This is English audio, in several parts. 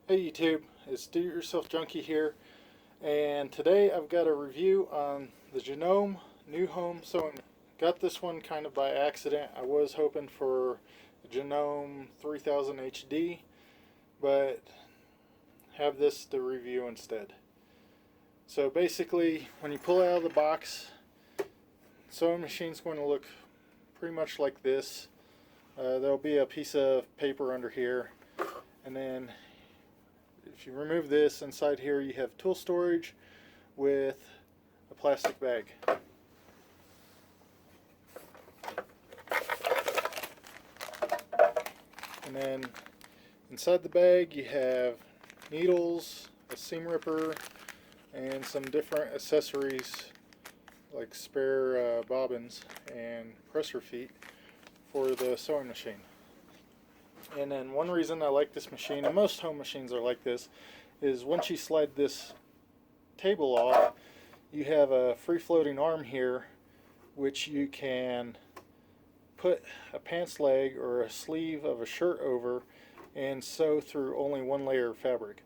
Hey YouTube, it's Do It Yourself Junkie here, and today I've got a review on the Janome New Home sewing. Got this one kind of by accident. I was hoping for a Janome 3000 HD, but have this to review instead. So basically, when you pull it out of the box, the sewing machine's going to look pretty much like this. There'll be a piece of paper under here, and then if you remove this, inside here you have tool storage with a plastic bag. And then inside the bag you have needles, a seam ripper, and some different accessories like spare bobbins and presser feet for the sewing machine. And then one reason I like this machine, and most home machines are like this, is once you slide this table off, you have a free-floating arm here which you can put a pants leg or a sleeve of a shirt over and sew through only one layer of fabric.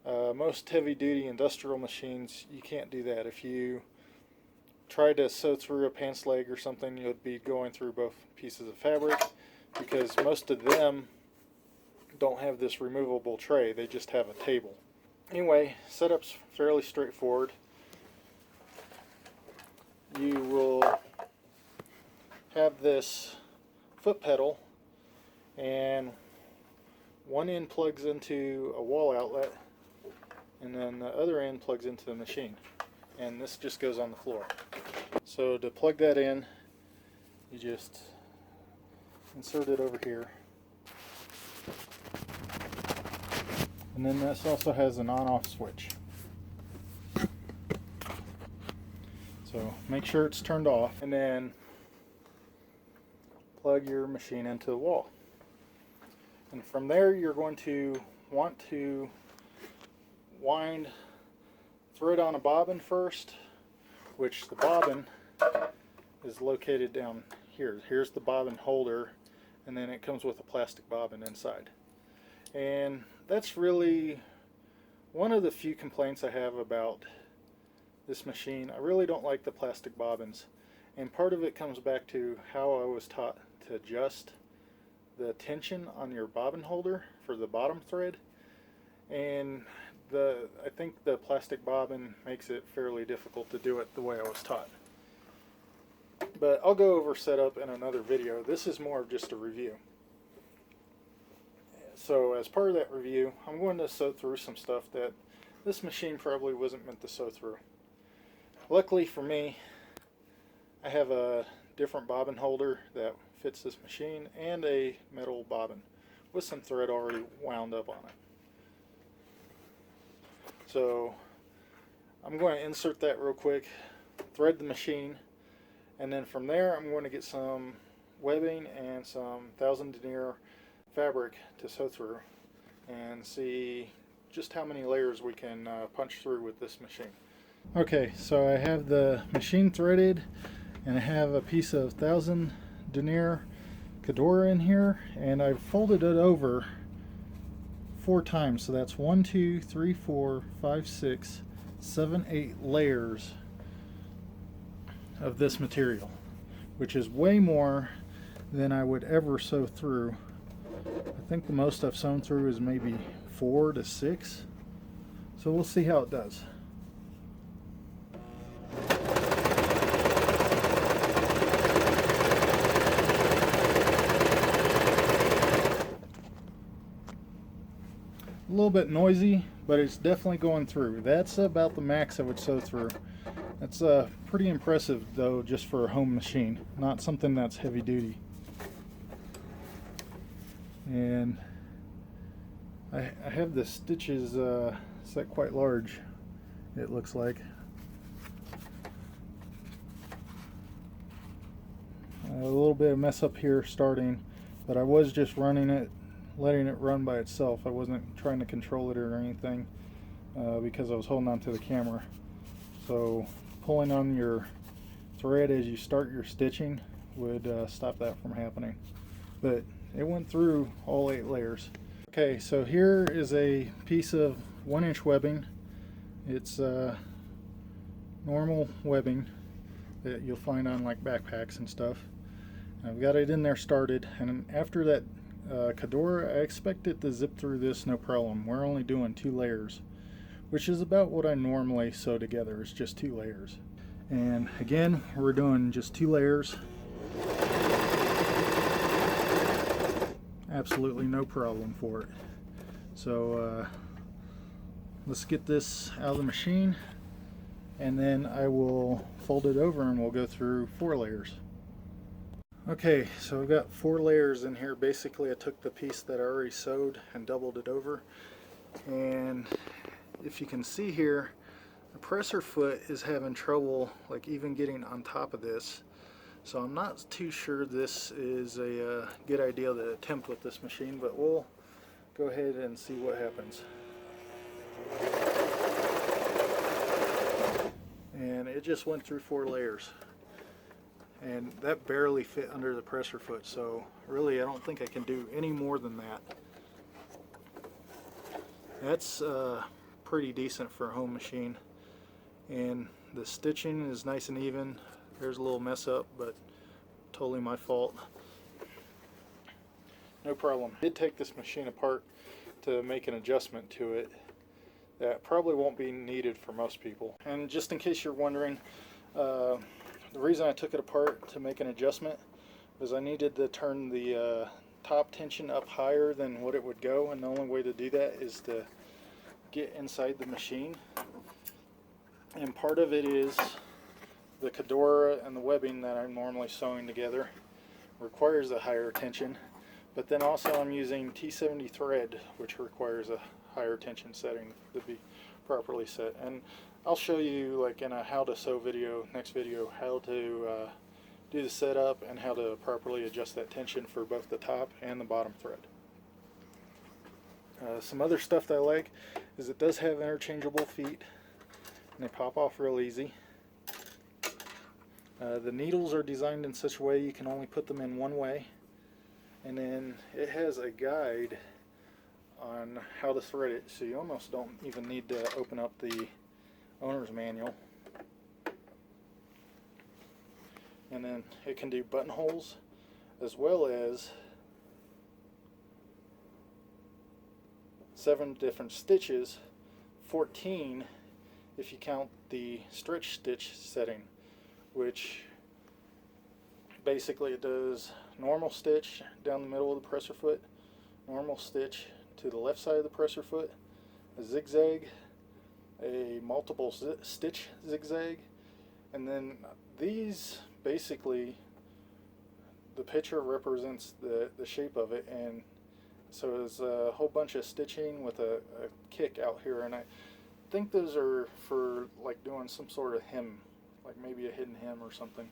Most heavy-duty industrial machines, you can't do that. If you try to sew through a pants leg or something, you'll be going through both pieces of fabric, because most of them don't have this removable tray, they just have a table. Anyway, setup's fairly straightforward. You will have this foot pedal, and one end plugs into a wall outlet, and then the other end plugs into the machine, and this just goes on the floor. So to plug that in, you just insert it over here, and then this also has an on-off switch, so make sure it's turned off, and then plug your machine into the wall. And from there you're going to want to wind thread on a bobbin first, which the bobbin is located down here. Here's the bobbin holder, and then it comes with a plastic bobbin inside. And that's really one of the few complaints I have about this machine. I really don't like the plastic bobbins, and part of it comes back to how I was taught to adjust the tension on your bobbin holder for the bottom thread, and I think the plastic bobbin makes it fairly difficult to do it the way I was taught. But I'll go over setup in another video. This is more of just a review. So as part of that review, I'm going to sew through some stuff that this machine probably wasn't meant to sew through. Luckily for me, I have a different bobbin holder that fits this machine, and a metal bobbin with some thread already wound up on it. So I'm going to insert that real quick, thread the machine, and then from there I'm going to get some webbing and some 1000 denier fabric to sew through and see just how many layers we can punch through with this machine. Okay, so I have the machine threaded, and I have a piece of 1000 denier Cadora in here, and I've folded it over 4 times, so that's 1, 2, 3, 4, 5, 6, 7, 8 layers of this material, which is way more than I would ever sew through. I think the most I've sewn through is maybe 4 to 6, so we'll see how it does. A little bit noisy, but it's definitely going through. That's about the max I would sew through. That's pretty impressive though, just for a home machine, not something that's heavy duty. And I have the stitches set quite large, it looks like. A little bit of mess up here starting, but I was just running it, letting it run by itself. I wasn't trying to control it or anything because I was holding on to the camera. So pulling on your thread as you start your stitching would stop that from happening. But it went through all 8 layers. Okay, so here is a piece of 1-inch webbing. It's normal webbing that you'll find on like backpacks and stuff. I've got it in there started, and after that Cadora, I expect it to zip through this no problem. We're only doing 2 layers, which is about what I normally sew together. It's just 2 layers. And again, we're doing just 2 layers. Absolutely no problem for it. So let's get this out of the machine, and then I will fold it over and we'll go through 4 layers. Okay, so I've got 4 layers in here. Basically, I took the piece that I already sewed and doubled it over, and if you can see here, the presser foot is having trouble like even getting on top of this. So I'm not too sure this is a good idea to attempt with this machine, but we'll go ahead and see what happens. And it just went through 4 layers. And that barely fit under the presser foot, so really I don't think I can do any more than that. That's pretty decent for a home machine. And the stitching is nice and even. There's a little mess up, but totally my fault. No problem. I did take this machine apart to make an adjustment to it that probably won't be needed for most people. And just in case you're wondering, the reason I took it apart to make an adjustment was I needed to turn the top tension up higher than what it would go, and the only way to do that is to get inside the machine. And part of it is the Cadora and the webbing that I'm normally sewing together requires a higher tension, but then also I'm using T70 thread, which requires a higher tension setting to be properly set. And I'll show you, like in a how to sew video, next video, how to do the setup and how to properly adjust that tension for both the top and the bottom thread. Some other stuff that I like is it does have interchangeable feet, and they pop off real easy. The needles are designed in such a way you can only put them in one way, and then it has a guide on how to thread it, so you almost don't even need to open up the owner's manual. And then it can do buttonholes as well as 7 different stitches, 14 if you count the stretch stitch setting, which basically it does normal stitch down the middle of the presser foot, normal stitch to the left side of the presser foot, a zigzag, a multiple stitch zigzag, and then these basically, the picture represents the shape of it, and so there's a whole bunch of stitching with a kick out here, and I think those are for like doing some sort of hem, like maybe a hidden hem or something.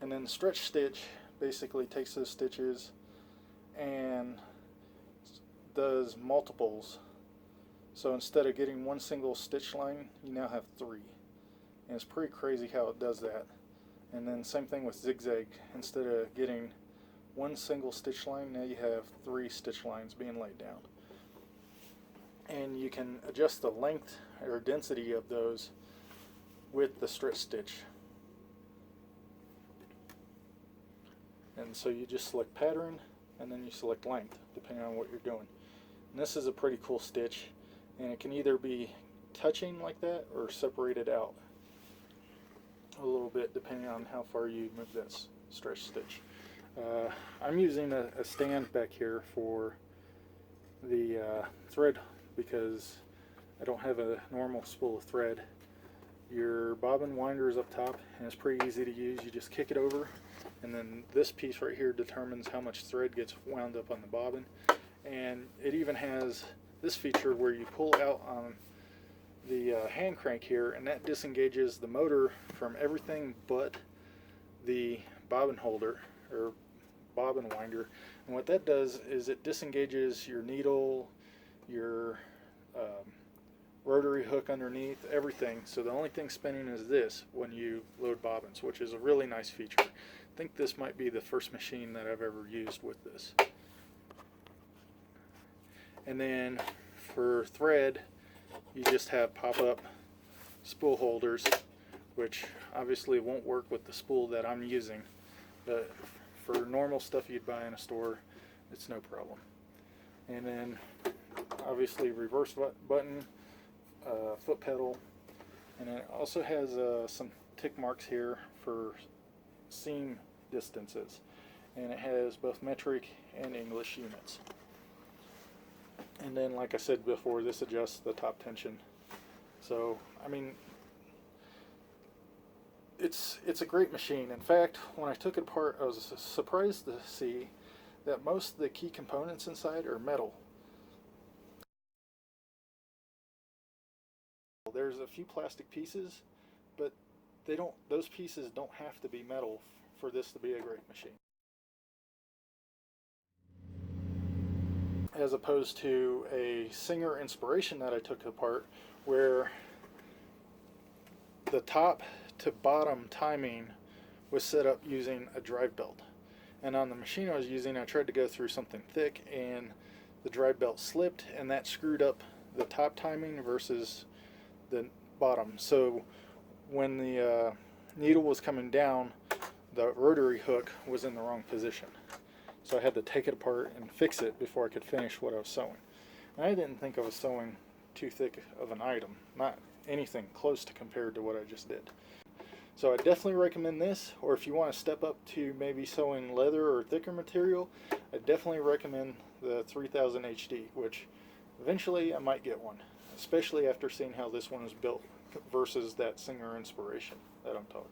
And then the stretch stitch basically takes those stitches and does multiples. So instead of getting one single stitch line, you now have 3. And it's pretty crazy how it does that. And then same thing with zigzag. Instead of getting one single stitch line, now you have 3 stitch lines being laid down. And you can adjust the length or density of those with the stretch stitch. And so you just select pattern, and then you select length, depending on what you're doing. And this is a pretty cool stitch, and it can either be touching like that or separated out a little bit, depending on how far you move that stretch stitch. I'm using a stand back here for the thread because I don't have a normal spool of thread. Your bobbin winder is up top, and it's pretty easy to use. You just kick it over, and then this piece right here determines how much thread gets wound up on the bobbin. And it even has this feature where you pull out on the hand crank here, and that disengages the motor from everything but the bobbin holder or bobbin winder. And what that does is it disengages your needle, your rotary hook underneath, everything. So the only thing spinning is this when you load bobbins, which is a really nice feature. I think this might be the first machine that I've ever used with this. And then for thread, you just have pop-up spool holders, which obviously won't work with the spool that I'm using, but for normal stuff you'd buy in a store, it's no problem. And then obviously reverse button, foot pedal, and it also has some tick marks here for seam distances, and it has both metric and English units. And then, like I said before, this adjusts the top tension. So I mean, it's a great machine. In fact, when I took it apart, I was surprised to see that most of the key components inside are metal. There's a few plastic pieces, but those pieces don't have to be metal for this to be a great machine. As opposed to a Singer Inspiration that I took apart, where the top to bottom timing was set up using a drive belt. And on the machine I was using, I tried to go through something thick, and the drive belt slipped, and that screwed up the top timing versus the bottom. So when the needle was coming down, the rotary hook was in the wrong position. So I had to take it apart and fix it before I could finish what I was sewing. And I didn't think I was sewing too thick of an item, not anything close to compared to what I just did. So I definitely recommend this, or if you want to step up to maybe sewing leather or thicker material, I definitely recommend the 3000 HD, which eventually I might get one, especially after seeing how this one is built versus that Singer Inspiration that I'm talking.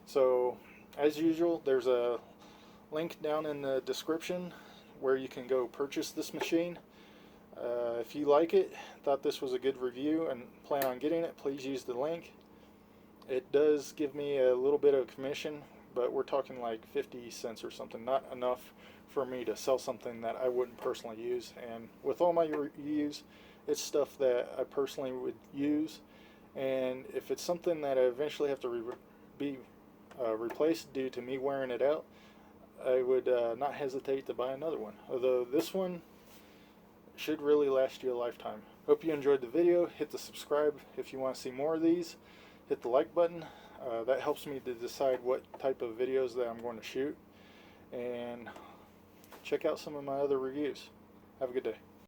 So as usual, there's a link down in the description where you can go purchase this machine. If you like it, thought this was a good review and plan on getting it, please use the link. It does give me a little bit of commission, but we're talking like 50 cents or something, not enough for me to sell something that I wouldn't personally use. And with all my reviews, it's stuff that I personally would use, and if it's something that I eventually have to be replaced due to me wearing it out, I would not hesitate to buy another one. Although this one should really last you a lifetime. Hope you enjoyed the video. Hit the subscribe if you want to see more of these. Hit the like button. That helps me to decide what type of videos that I'm going to shoot. And check out some of my other reviews. Have a good day.